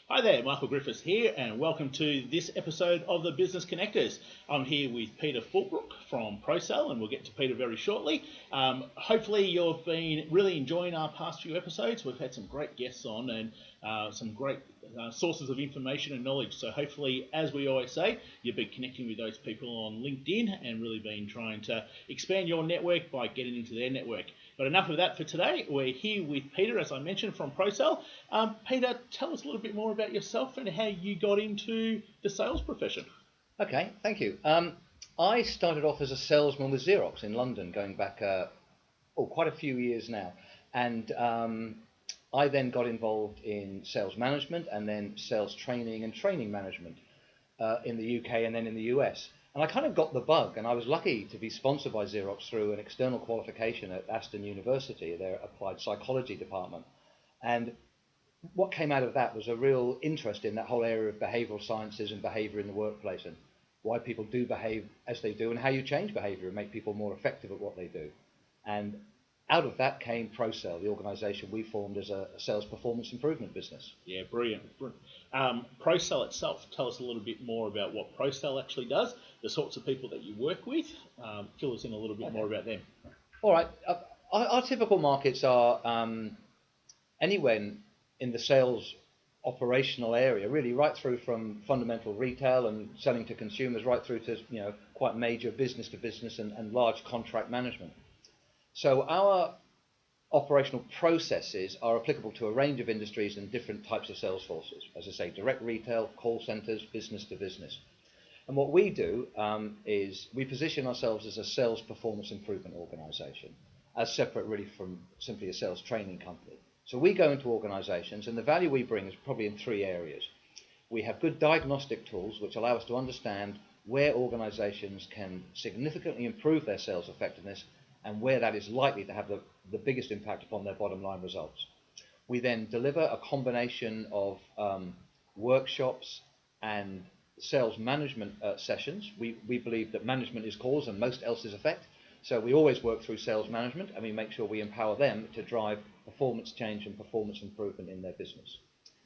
Hi there, Michael Griffiths here, and welcome to this episode of the Business Connectors. I'm here with Peter Fullbrook from ProSell, and we'll get to Peter very shortly. Hopefully you've been really enjoying our past few episodes. We've had some great guests on and some great sources of information and knowledge. So hopefully, as we always say, you've been connecting with those people on LinkedIn and really been trying to expand your network by getting into their network. But enough of that for today. We're here with Peter, as I mentioned, from ProSell. Peter, tell us a little bit more about yourself and how you got into the sales profession. Okay, thank you. I started off as a salesman with Xerox in London, going back quite a few years now. And I then got involved in sales management and then sales training and training management in the UK and then in the US. And I kind of got the bug, and I was lucky to be sponsored by Xerox through an external qualification at Aston University, their applied psychology department. And what came out of that was a real interest in that whole area of behavioural sciences and behaviour in the workplace, and why people do behave as they do, and how you change behaviour and make people more effective at what they do. And out of that came ProSell, the organisation we formed as a sales performance improvement business. Yeah, brilliant. ProSell itself, tell us a little bit more about what ProSell actually does, the sorts of people that you work with. Fill us in a little bit more about them. All right. Our typical markets are anywhere in the sales operational area, really, right through from fundamental retail and selling to consumers, right through to quite major business to business and large contract management. So our operational processes are applicable to a range of industries and different types of sales forces. As I say, direct retail, call centers, business to business. And what we do is we position ourselves as a sales performance improvement organization, as separate really from simply a sales training company. So we go into organizations, and the value we bring is probably in three areas. We have good diagnostic tools which allow us to understand where organizations can significantly improve their sales effectiveness and where that is likely to have the biggest impact upon their bottom line results. We then deliver a combination of workshops and sales management sessions. We believe that management is cause and most else is effect. So we always work through sales management, and we make sure we empower them to drive performance change and performance improvement in their business.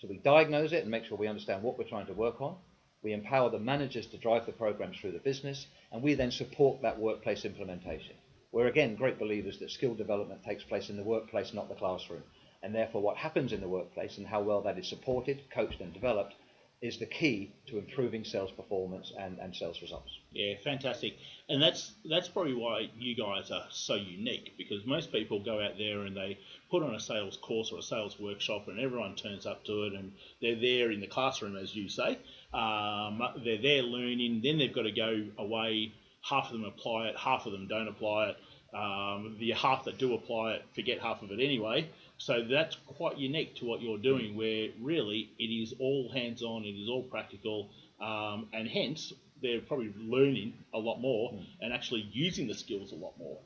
So we diagnose it and make sure we understand what we're trying to work on. We empower the managers to drive the programs through the business, and we then support that workplace implementation. We're again great believers that skill development takes place in the workplace, not the classroom. And therefore what happens in the workplace and how well that is supported, coached and developed is the key to improving sales performance and sales results. Yeah, fantastic. And that's probably why you guys are so unique, because most people go out there and they put on a sales course or a sales workshop and everyone turns up to it and they're there in the classroom, as you say. They're there learning, then they've got to go away. Half of them apply it, half of them don't apply it. The half that do apply it forget half of it anyway. So that's quite unique to what you're doing, where really it is all hands-on, it is all practical, and hence they're probably learning a lot more and actually using the skills a lot more.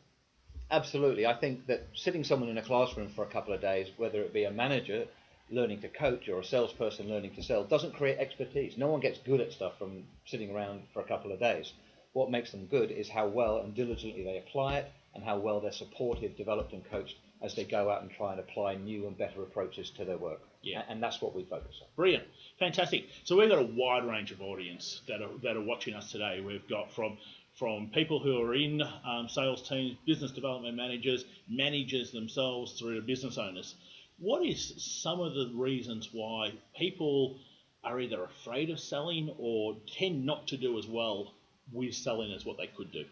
Absolutely. I think that sitting someone in a classroom for a couple of days, whether it be a manager learning to coach or a salesperson learning to sell, doesn't create expertise. No one gets good at stuff from sitting around for a couple of days. What makes them good is how well and diligently they apply it, and how well they're supported, developed and coached as they go out and try and apply new and better approaches to their work. Yeah. And that's what we focus on. Brilliant. Fantastic. So we've got a wide range of audience that are watching us today. We've got from people who are in sales teams, business development managers themselves, through to business owners. What is some of the reasons why people are either afraid of selling or tend not to do as well with selling as what they could do?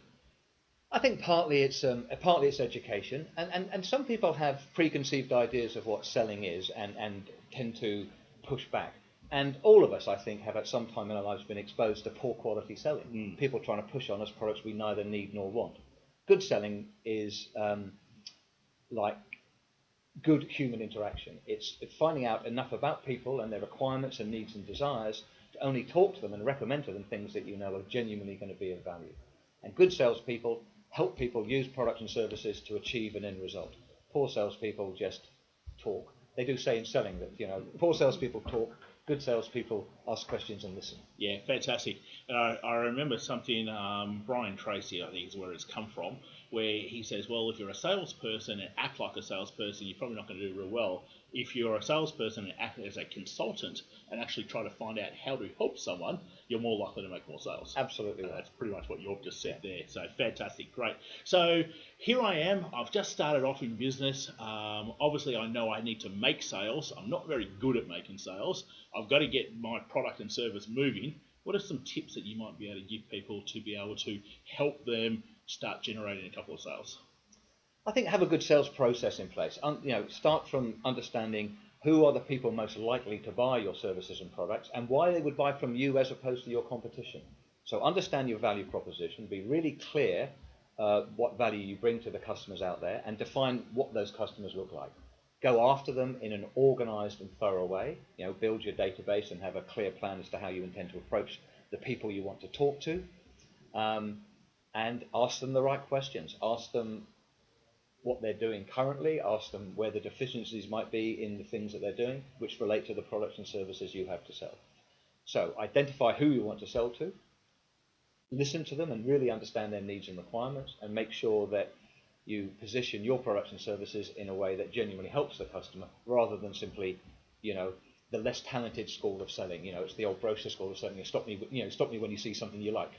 I think partly it's education, and some people have preconceived ideas of what selling is and tend to push back. And all of us, I think, have at some time in our lives been exposed to poor quality selling. People trying to push on us products we neither need nor want. Good selling is like good human interaction. It's finding out enough about people and their requirements and needs and desires to only talk to them and recommend to them things that you know are genuinely going to be of value. And good salespeople help people use products and services to achieve an end result. Poor salespeople just talk. They do say in selling that poor salespeople talk, good salespeople ask questions and listen. Yeah, fantastic. I remember something, Brian Tracy, I think is where it's come from, where he says, well, if you're a salesperson and act like a salesperson, you're probably not going to do real well. If you're a salesperson and act as a consultant and actually try to find out how to help someone, you're more likely to make more sales. Absolutely right. That's pretty much what you've just said there. So fantastic, great. So here I am. I've just started off in business. Obviously, I know I need to make sales. I'm not very good at making sales. I've got to get my product and service moving. What are some tips that you might be able to give people to be able to help them start generating a couple of sales? I think have a good sales process in place. Start from understanding who are the people most likely to buy your services and products and why they would buy from you as opposed to your competition. So understand your value proposition, be really clear what value you bring to the customers out there, and define what those customers look like. Go after them in an organized and thorough way. Build your database and have a clear plan as to how you intend to approach the people you want to talk to, and ask them the right questions. Ask them what they're doing currently, ask them where the deficiencies might be in the things that they're doing, which relate to the products and services you have to sell. So identify who you want to sell to, listen to them and really understand their needs and requirements, and make sure that you position your products and services in a way that genuinely helps the customer, rather than simply, the less talented school of selling. It's the old brochure school of selling. Stop me when you see something you like.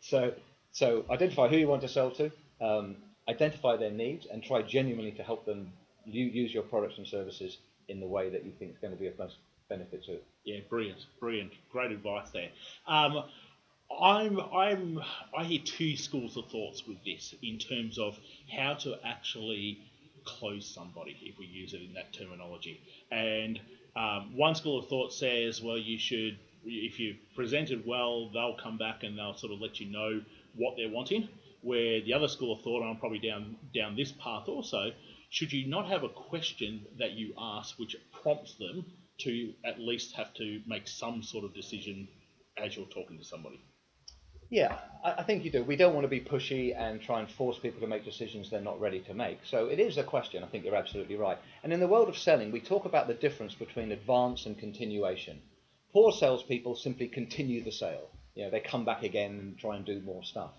So identify who you want to sell to, identify their needs, and try genuinely to help them use your products and services in the way that you think is going to be of most benefit to it. Yeah, brilliant, great advice there. I hear two schools of thoughts with this in terms of how to actually close somebody, if we use it in that terminology. And one school of thought says, well, you should, if you presented well, they'll come back and they'll sort of let you know what they're wanting. Where the other school of thought, and I'm probably down this path also, should you not have a question that you ask which prompts them to at least have to make some sort of decision as you're talking to somebody? Yeah, I think you do. We don't want to be pushy and try and force people to make decisions they're not ready to make. So it is a question. I think you're absolutely right. And in the world of selling, we talk about the difference between advance and continuation. Poor salespeople simply continue the sale. They come back again and try and do more stuff.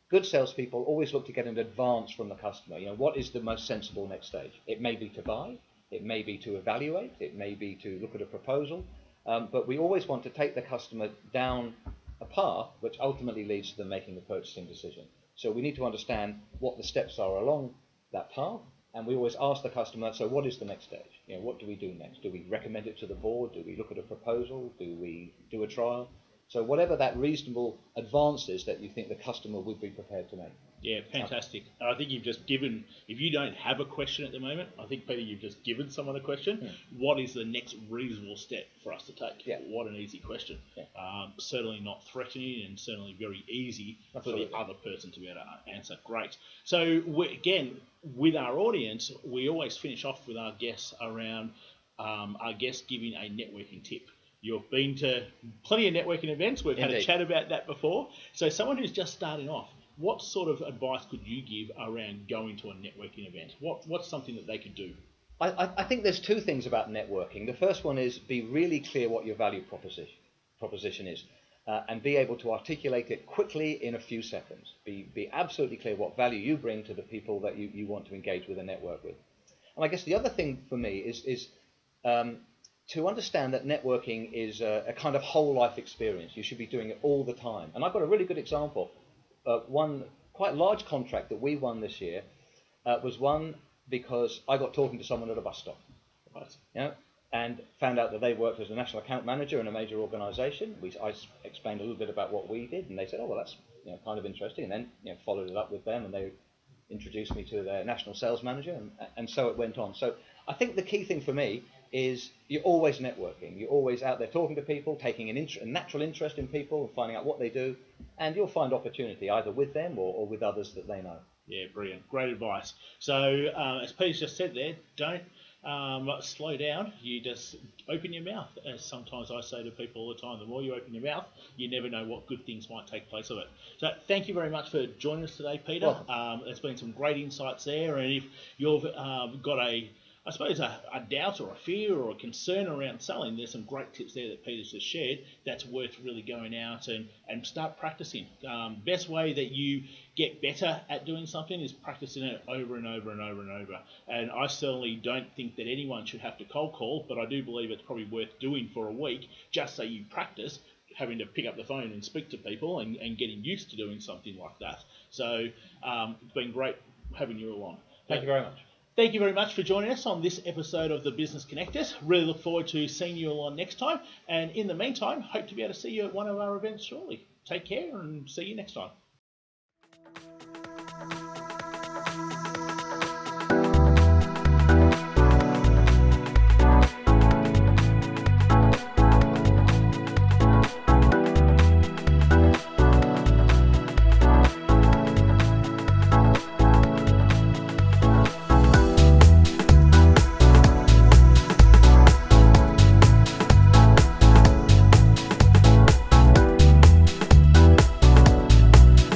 Good salespeople always look to get an advance from the customer. What is the most sensible next stage? It may be to buy, it may be to evaluate, it may be to look at a proposal, but we always want to take the customer down a path which ultimately leads to them making the purchasing decision. So we need to understand what the steps are along that path, and we always ask the customer, so what is the next stage? What do we do next? Do we recommend it to the board? Do we look at a proposal? Do we do a trial? So whatever that reasonable advance is that you think the customer would be prepared to make. Yeah, fantastic. I think you've just given, if you don't have a question at the moment, I think, Peter, you've just given someone a question. Yeah. What is the next reasonable step for us to take? Yeah. What an easy question. Yeah. Certainly not threatening, and certainly very easy Absolutely. for the other person to be able to answer. Great. So again, with our audience, we always finish off with our guests around our guests giving a networking tip. You've been to plenty of networking events. We've Indeed. had a chat about that before. So someone who's just starting off, what sort of advice could you give around going to a networking event? What's something that they could do? I think there's two things about networking. The first one is be really clear what your value proposition is, and be able to articulate it quickly in a few seconds. Be absolutely clear what value you bring to the people that you want to engage with and network with. And I guess the other thing for me is to understand that networking is a kind of whole life experience. You should be doing it all the time. And I've got a really good example. One quite large contract that we won this year was won because I got talking to someone at a bus stop. Right. And found out that they worked as a national account manager in a major organisation. I explained a little bit about what we did, and they said, "Oh, well, that's kind of interesting." And then followed it up with them, and they introduced me to their national sales manager, and so it went on. So I think the key thing for me is you're always networking. You're always out there talking to people, taking a natural interest in people, and finding out what they do, and you'll find opportunity either with them or with others that they know. Yeah, brilliant. Great advice. So as Peter's just said there, don't slow down. You just open your mouth. As sometimes I say to people all the time, the more you open your mouth, you never know what good things might take place of it. So thank you very much for joining us today, Peter. There's been some great insights there, and if you've got a I suppose, a doubt or a fear or a concern around selling, there's some great tips there that Peter's just shared that's worth really going out and start practicing. Best way that you get better at doing something is practicing it over and over and over and over. And I certainly don't think that anyone should have to cold call, but I do believe it's probably worth doing for a week just so you practice having to pick up the phone and speak to people and getting used to doing something like that. So it's been great having you all on. Thank you very much. Thank you very much for joining us on this episode of the Business Connectors. Really look forward to seeing you all on next time. And in the meantime, hope to be able to see you at one of our events shortly. Take care and see you next time.